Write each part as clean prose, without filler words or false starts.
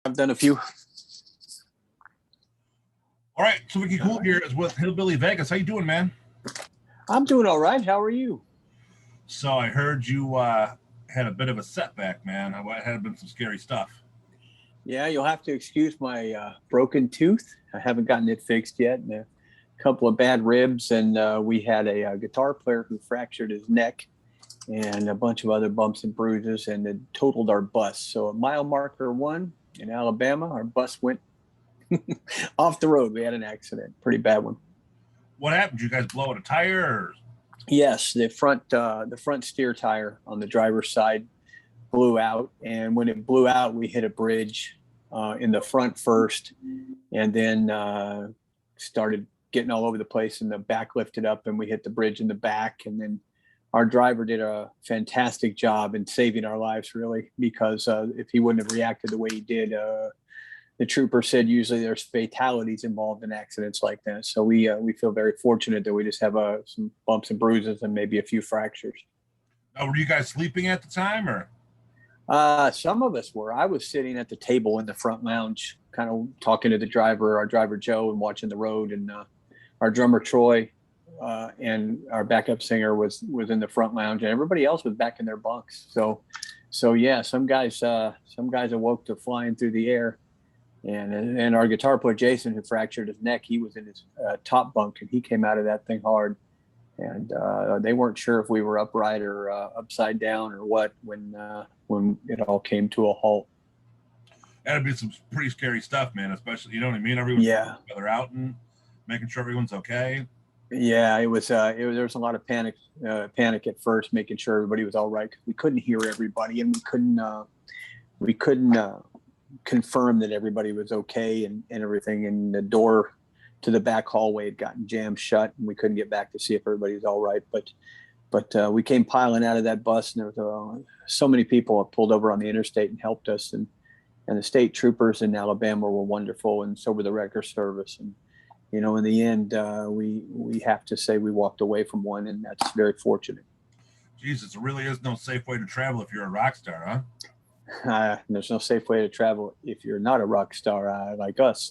I've done a few. All right, so Vicky Cool here is with Hillbilly Vegas. How you doing, man? I'm doing all right. How are you? So I heard you had a bit of a setback, man. It had been some scary stuff. Yeah, you'll have to excuse my broken tooth. I haven't gotten it fixed yet. And a couple of bad ribs, and we had a guitar player who fractured his neck, and a bunch of other bumps and bruises, and it totaled our bus. So at mile marker 1 in Alabama, our bus went off the road. We had an accident, pretty bad one. What happened? Did you guys blow out a tire? Or... Yes, the front steer tire on the driver's side blew out, and when it blew out, we hit a bridge in the front first, and then started getting all over the place, and the back lifted up, and we hit the bridge in the back. And then our driver did a fantastic job in saving our lives, really, because if he wouldn't have reacted the way he did, the trooper said usually there's fatalities involved in accidents like that. So we feel very fortunate that we just have some bumps and bruises and maybe a few fractures. Now, were you guys sleeping at the time, or? Some of us were. I was sitting at the table in the front lounge, kind of talking to our driver Joe, and watching the road. And our drummer Troy and our backup singer was in the front lounge, and everybody else was back in their bunks. So yeah, some guys awoke to flying through the air. And our guitar player Jason, who fractured his neck, he was in his top bunk, and he came out of that thing hard. And they weren't sure if we were upright or upside down or what when it all came to a halt. That'd be some pretty scary stuff, man. Especially, you know what I mean. Everyone's together out and making sure everyone's okay. Yeah, there was a lot of panic at first, making sure everybody was all right, because we couldn't hear everybody, and we couldn't confirm that everybody was okay and everything. And the door to the back hallway had gotten jammed shut, and we couldn't get back to see if everybody was all right. But we came piling out of that bus, and there was so many people pulled over on the interstate and helped us. And the state troopers in Alabama were wonderful, and so were the record service. And in the end, we have to say we walked away from one, and that's very fortunate. Jesus, there really is no safe way to travel if you're a rock star, huh? There's no safe way to travel if you're not a rock star like us.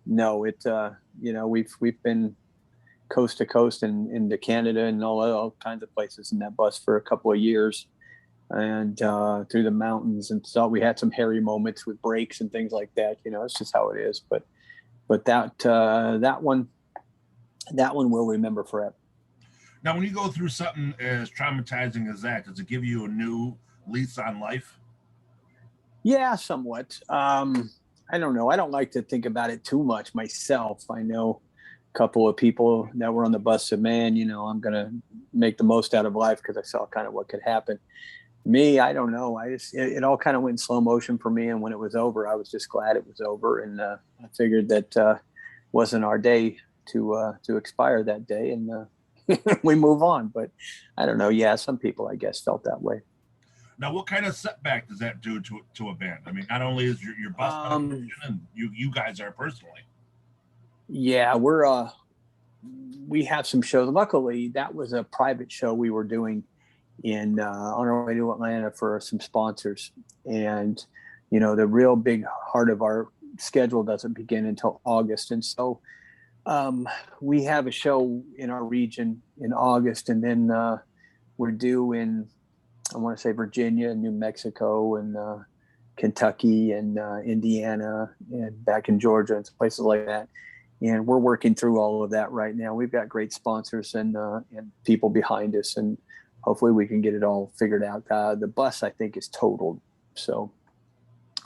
No, we've been coast to coast and into Canada and all kinds of places in that bus for a couple of years, and through the mountains. And so we had some hairy moments with breaks and things like that. It's just how it is. But that one we'll remember forever. Now, when you go through something as traumatizing as that, does it give you a new lease on life? Yeah, somewhat. I don't know. I don't like to think about it too much myself. I know a couple of people that were on the bus said, man, I'm going to make the most out of life because I saw kind of what could happen. Me, I don't know. It all kind of went in slow motion for me. And when it was over, I was just glad it was over. And I figured that wasn't our day to expire that day. And we move on. But I don't know. Yeah, some people, I guess, felt that way. Now, what kind of setback does that do to a band? I mean, not only is your bus and you guys are personally. Yeah, we have some shows. Luckily, that was a private show we were doing on our way to Atlanta for some sponsors. And, the real big heart of our schedule doesn't begin until August. And so we have a show in our region in August, and then we're due in, I want to say, Virginia and New Mexico and Kentucky and Indiana and back in Georgia and places like that. And we're working through all of that right now. We've got great sponsors and people behind us, and hopefully we can get it all figured out. The bus, I think, is totaled. So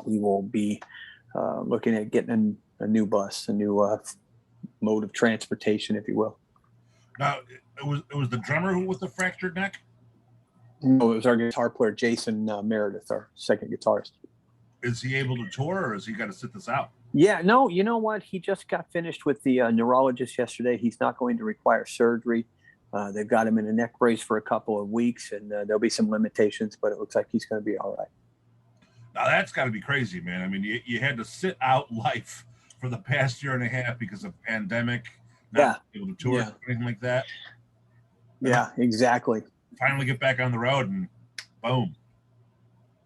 we will be looking at getting a new bus, a new mode of transportation, if you will. Now, it was the drummer with the fractured neck? No, it was our guitar player, Jason Meredith, our second guitarist. Is he able to tour, or has he got to sit this out? Yeah, no, you know what? He just got finished with the neurologist yesterday. He's not going to require surgery. They've got him in a neck brace for a couple of weeks, and there'll be some limitations, but it looks like he's going to be all right. Now, that's got to be crazy, man. I mean, you had to sit out life for the past year and a half because of pandemic, not able to tour or anything like that. Yeah, exactly. Finally get back on the road and boom.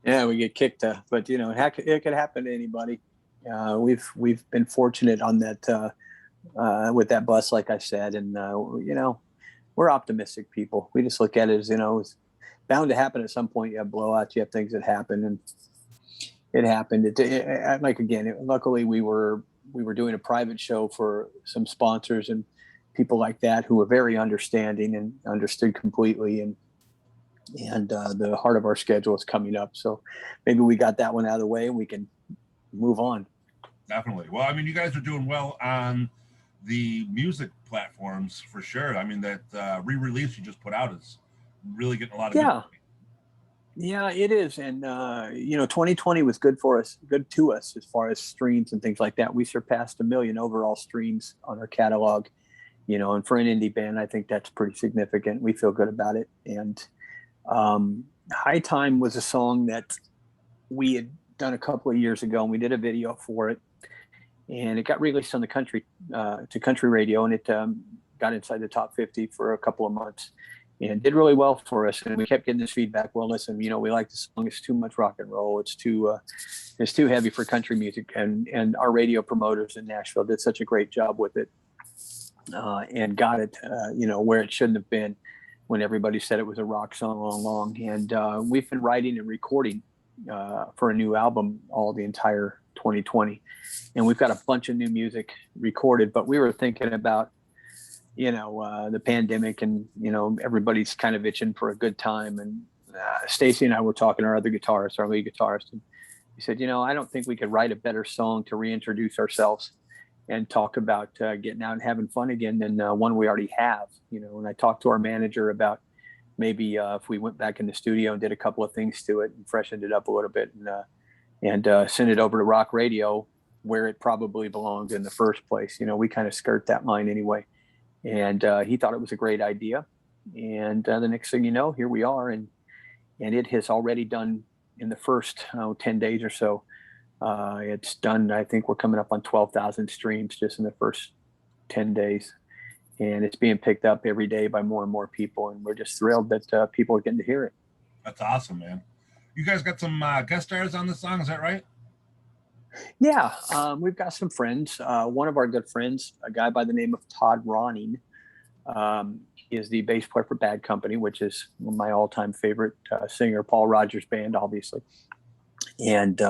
Yeah, we get kicked, but it could happen to anybody. We've been fortunate on that with that bus, like I said, and we're optimistic people. We just look at it as it's bound to happen at some point. You have blowouts, you have things that happen, and it happened. Luckily we were doing a private show for some sponsors and people like that who were very understanding and understood completely, and the heart of our schedule is coming up, so maybe we got that one out of the way and we can move on. Definitely. Well, I mean, you guys are doing well on the music platforms for sure. I mean, that re-release you just put out is really getting a lot of yeah yeah, it is. And 2020 was good to us as far as streams and things like that. We surpassed 1 million overall streams on our catalog, and for an indie band, I think that's pretty significant. We feel good about it. And High Time was a song that we had done a couple of years ago, and we did a video for it, and it got released on the country radio, and it got inside the top 50 for a couple of months and did really well for us. And we kept getting this feedback. Well, listen, we like the song. It's too much rock and roll. It's too heavy for country music. And our radio promoters in Nashville did such a great job with it, and got it, where it shouldn't have been when everybody said it was a rock song all along. And we've been writing and recording for a new album all the entire 2020. And we've got a bunch of new music recorded, but we were thinking about, the pandemic, and, everybody's kind of itching for a good time. And Stacy and I were talking, our other guitarist, our lead guitarist, and he said, I don't think we could write a better song to reintroduce ourselves and talk about getting out and having fun again than one we already have. And I talked to our manager about maybe if we went back in the studio and did a couple of things to it and freshened it up a little bit, and send it over to rock radio where it probably belonged in the first place. We kind of skirt that line anyway. And he thought it was a great idea. And the next thing you know, here we are. And it has already done in the first 10 days or so. It's done, I think we're coming up on 12,000 streams just in the first 10 days. And it's being picked up every day by more and more people. And we're just thrilled that people are getting to hear it. That's awesome, man. You guys got some guest stars on the song, is that right? Yeah, we've got some friends. One of our good friends, a guy by the name of Todd Ronning, is the bass player for Bad Company, which is my all-time favorite singer, Paul Rogers' band, obviously. And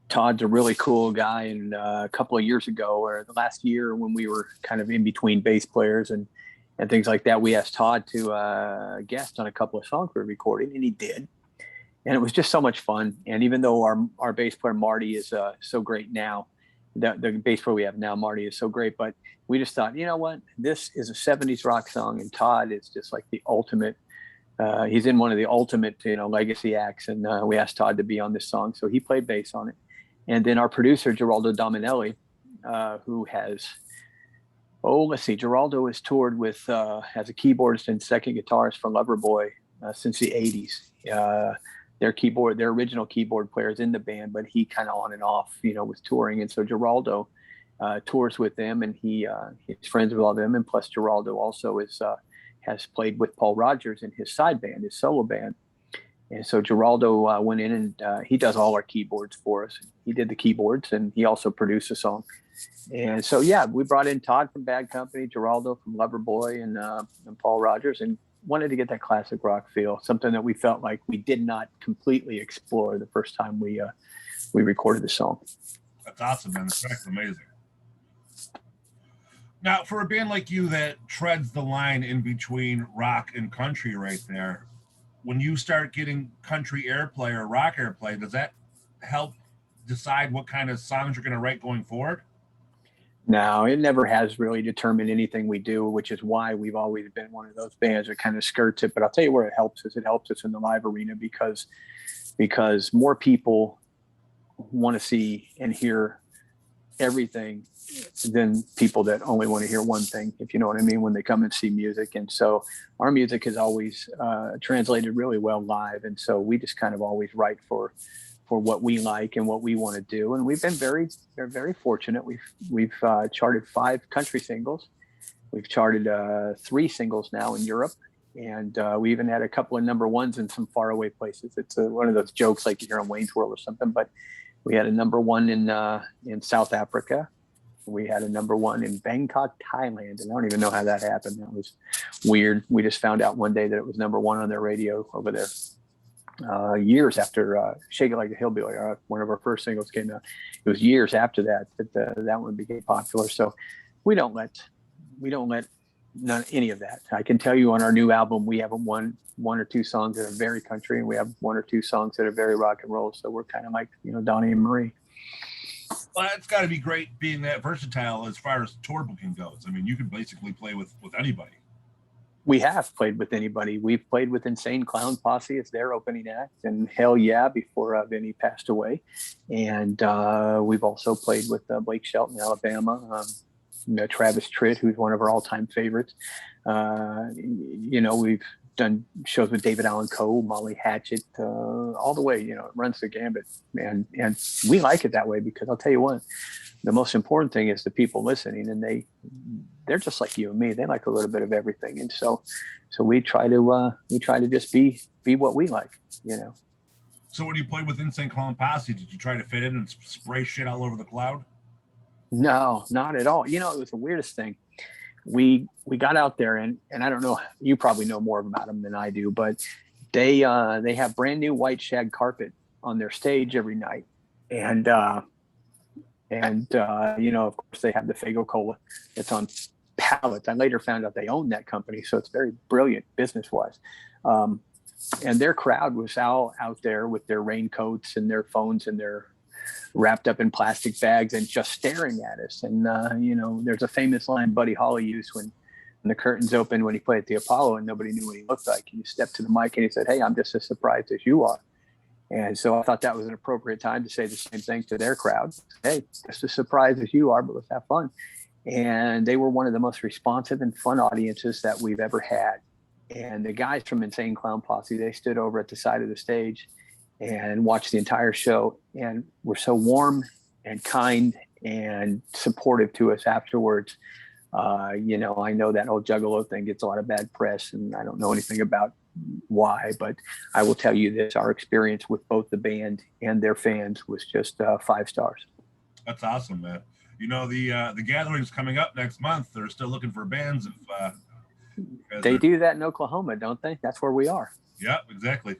Todd's a really cool guy. And a couple of years ago, or the last year, when we were kind of in between bass players and things like that, we asked Todd to guest on a couple of songs we were recording, and he did. And it was just so much fun. And even though our bass player, Marty, is so great now, the bass player we have now, Marty, is so great, but we just thought, you know what, this is a 70s rock song, and Todd is just like the ultimate, he's in one of the ultimate, legacy acts. And we asked Todd to be on this song. So he played bass on it. And then our producer, Geraldo Dominelli, who has, Geraldo has toured with, as a keyboardist and second guitarist for Loverboy since the 80s. Their original keyboard player is in the band, but he kind of on and off, was touring. And so Geraldo tours with them, and he's friends with all of them. And plus Geraldo also has played with Paul Rogers in his side band, his solo band. And so Geraldo went in and he does all our keyboards for us. He did the keyboards, and he also produced the song. And so, yeah, we brought in Todd from Bad Company, Geraldo from Loverboy, and Paul Rogers, and wanted to get that classic rock feel, something that we felt like we did not completely explore the first time we recorded the song. That's awesome, man. That's amazing. Now, for a band like you that treads the line in between rock and country right there, when you start getting country airplay or rock airplay, does that help decide what kind of songs you're going to write going forward? No, it never has really determined anything we do, which is why we've always been one of those bands that kind of skirts it. But I'll tell you where it helps us. It helps us in the live arena because more people want to see and hear everything than people that only want to hear one thing, if you know what I mean, when they come and see music. And so our music has always translated really well live. And so we just kind of always write for what we like and what we want to do. And we've been very, very fortunate. We've charted 5 country singles. We've charted 3 singles now in Europe. And we even had a couple of number ones in some faraway places. It's one of those jokes like you hear on Wayne's World or something, but We had a number one in South Africa. We had a number one in Bangkok, Thailand, and I don't even know how that happened. That was weird. We just found out one day that it was number one on their radio over there. Years after "Shake It Like a Hillbilly," one of our first singles came out. It was years after that that one became popular. So we don't let any of that. I can tell you on our new album, we have one or two songs that are very country, and we have one or two songs that are very rock and roll. So we're kind of like, Donnie and Marie. Well, it's got to be great being that versatile as far as tour booking goes. I mean, you can basically play with anybody. We have played with anybody. We've played with Insane Clown Posse as their opening act, and Hell Yeah before Vinny passed away. And we've also played with Blake Shelton, Alabama. Travis Tritt, who's one of our all-time favorites. We've done shows with David Allan Coe, Molly Hatchet, all the way. It runs the gambit, and we like it that way because I'll tell you what, the most important thing is the people listening, and they're just like you and me. They like a little bit of everything, and so we try to just be what we like. So when you played with Insane Clown Posse, did you try to fit in and spray shit all over the crowd? No, not at all. It was the weirdest thing. We got out there, and I don't know, you probably know more about them than I do, but they have brand new white shag carpet on their stage every night, and of course they have the Fago Cola. It's on pallets. I later found out they own that company, so it's very brilliant business wise. And their crowd was all out there with their raincoats and their phones and their wrapped up in plastic bags and just staring at us. And, there's a famous line Buddy Holly used when the curtains opened when he played at the Apollo and nobody knew what he looked like. And he stepped to the mic and he said, "Hey, I'm just as surprised as you are." And so I thought that was an appropriate time to say the same thing to their crowd. "Hey, just as surprised as you are, but let's have fun." And they were one of the most responsive and fun audiences that we've ever had. And the guys from Insane Clown Posse, they stood over at the side of the stage and watched the entire show and were so warm and kind and supportive to us afterwards. I know that whole Juggalo thing gets a lot of bad press, and I don't know anything about why, but I will tell you this: our experience with both the band and their fans was just 5 stars. That's awesome, man. The gathering's coming up next month. They're still looking for bands. They do that in Oklahoma, don't they? That's where we are. Yeah, exactly.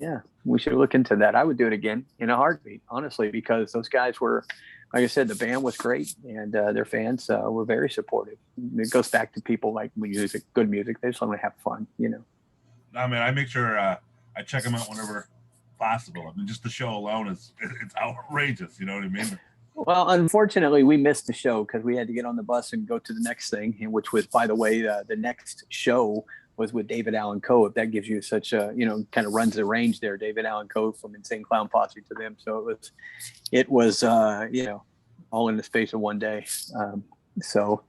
Yeah, we should look into that. I would do it again in a heartbeat, honestly, because those guys were, like I said, the band was great, and their fans were very supportive. It goes back to people like music, good music. They just want to have fun, I mean, I make sure I check them out whenever possible. I mean, just the show alone it's outrageous. You know what I mean? Well, unfortunately, we missed the show because we had to get on the bus and go to the next thing, which was, by the way, the next show was with David Allan Coe. If that gives you such a, kind of runs the range there, David Allan Coe from Insane Clown Posse to them. So it was all in the space of one day. So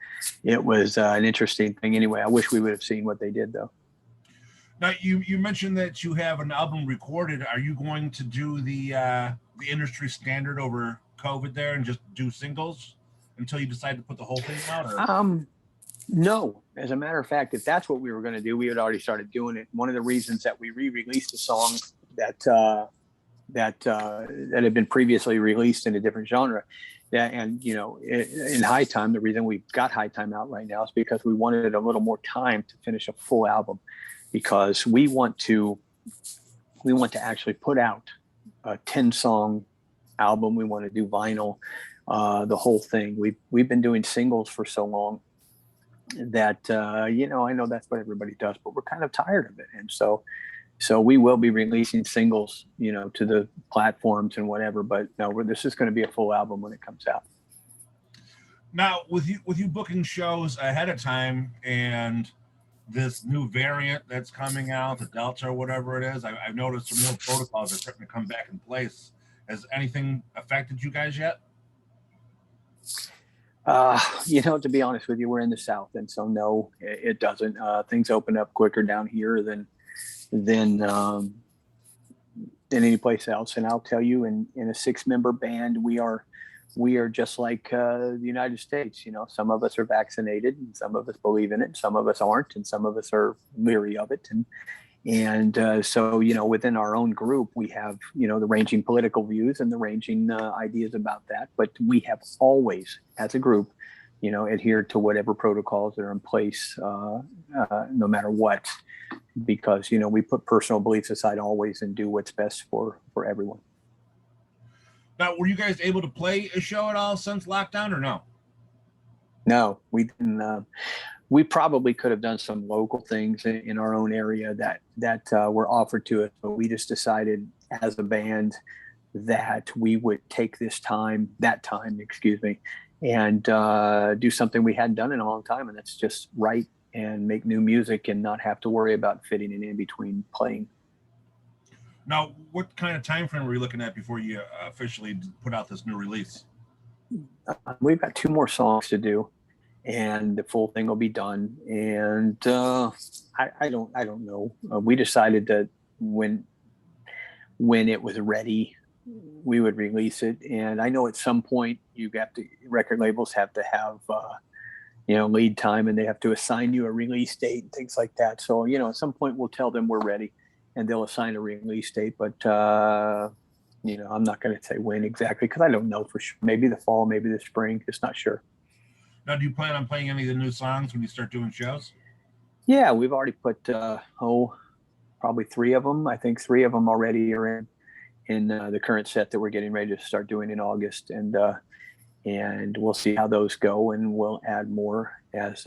it was an interesting thing. Anyway, I wish we would have seen what they did though. Now you mentioned that you have an album recorded. Are you going to do the industry standard over COVID there and just do singles until you decide to put the whole thing out? Or? No, as a matter of fact, if that's what we were going to do, we had already started doing it. One of the reasons that we re-released a song that had been previously released in a different genre, in High Time, the reason we've got High Time out right now is because we wanted a little more time to finish a full album, because we want to actually put out a 10-song album. We want to do vinyl, the whole thing. We've been doing singles for so long that I know that's what everybody does, but we're kind of tired of it. And so we will be releasing singles, to the platforms and whatever, but no, this is going to be a full album when it comes out. Now, with you booking shows ahead of time and this new variant that's coming out, the Delta or whatever it is, I've noticed some real protocols are starting to come back in place. Has anything affected you guys yet? To be honest with you, we're in the South, and so no, it doesn't. Things open up quicker down here than any place else. And I'll tell you, in a 6-member band, we are just like the United States. Some of us are vaccinated, and some of us believe in it, and some of us aren't, and some of us are leery of it. And so, within our own group, we have, the ranging political views and the ranging ideas about that. But we have always, as a group, adhered to whatever protocols that are in place, no matter what, because, we put personal beliefs aside always and do what's best for everyone. Now, were you guys able to play a show at all since lockdown or no? No, we didn't. We probably could have done some local things in our own area that were offered to us, but we just decided as a band that we would take that time, excuse me, and do something we hadn't done in a long time, and that's just write and make new music and not have to worry about fitting it in between playing. Now, what kind of time frame were you looking at before you officially put out this new release? We've got 2 more songs to do, and the full thing will be done. And I don't know. We decided that when it was ready, we would release it. And I know at some point record labels have to have lead time, and they have to assign you a release date and things like that. So at some point we'll tell them we're ready, and they'll assign a release date. But I'm not going to say when exactly because I don't know for sure. Maybe the fall, maybe the spring. Just not sure. Now, do you plan on playing any of the new songs when you start doing shows? Yeah, we've already put probably 3 of them. I think 3 of them already are in the current set that we're getting ready to start doing in August, and we'll see how those go, and we'll add more as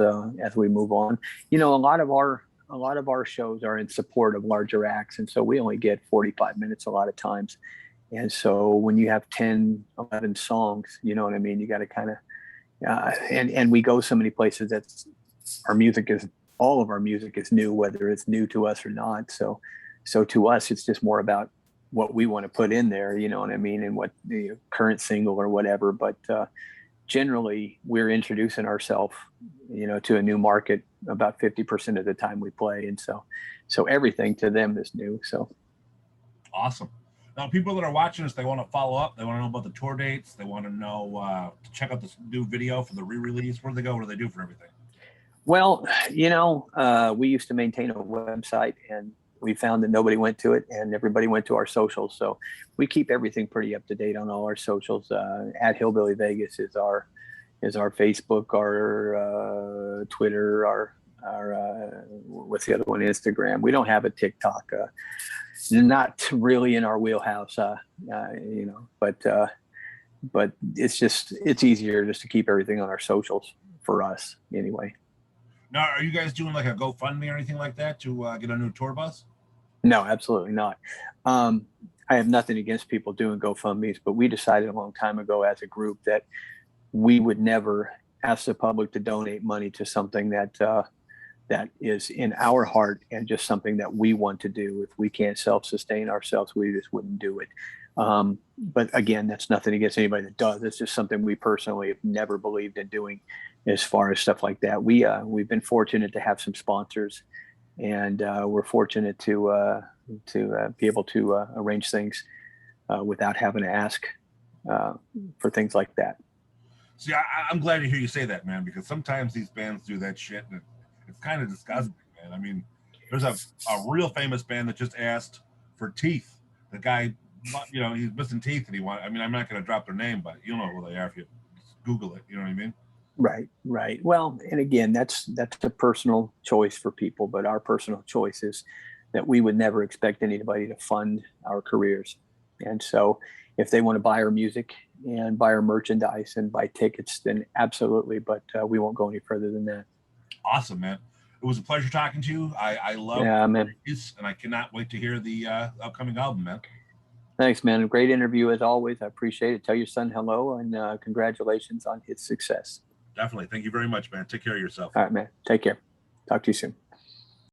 we move on. A lot of our shows are in support of larger acts, and so we only get 45 minutes a lot of times. And so when you have 10, 11 songs, you know what I mean? You got to kind of and we go so many places that all of our music is new, whether it's new to us or not. So to us, it's just more about what we want to put in there, you know what I mean? And what the current single or whatever. But generally we're introducing ourselves, to a new market about 50% of the time we play. And so everything to them is new. So. Awesome. Now, people that are watching this, they want to follow up. They want to know about the tour dates. They want to know to check out this new video for the re-release. Where do they go? What do they do for everything? Well, we used to maintain a website, and we found that nobody went to it, and everybody went to our socials. So we keep everything pretty up to date on all our socials. At Hillbilly Vegas is our Facebook, our Twitter, our what's the other one? Instagram. We don't have a TikTok. Not really in our wheelhouse, but it's easier just to keep everything on our socials for us anyway. Now, are you guys doing like a GoFundMe or anything like that to get a new tour bus? No, absolutely not. I have nothing against people doing GoFundMes, but we decided a long time ago as a group that we would never ask the public to donate money to something that is in our heart and just something that we want to do. If we can't self-sustain ourselves, we just wouldn't do it. But again, that's nothing against anybody that does. It's just something we personally have never believed in doing as far as stuff like that. We've been fortunate to have some sponsors, and we're fortunate to be able to arrange things without having to ask for things like that. See, I'm glad to hear you say that, man, because sometimes these bands do that shit, and it's kind of disgusting, man. I mean, there's a real famous band that just asked for teeth. The guy, he's missing teeth, and I'm not going to drop their name, but you'll know who they are if you Google it. You know what I mean? Right. Well, and again, that's a personal choice for people, but our personal choice is that we would never expect anybody to fund our careers. And so if they want to buy our music and buy our merchandise and buy tickets, then absolutely, but we won't go any further than that. Awesome, man. It was a pleasure talking to you. I love this, and I cannot wait to hear the upcoming album, man. Thanks, man. A great interview as always. I appreciate it. Tell your son hello, and congratulations on his success. Definitely. Thank you very much, man. Take care of yourself. All right, man. Take care. Talk to you soon.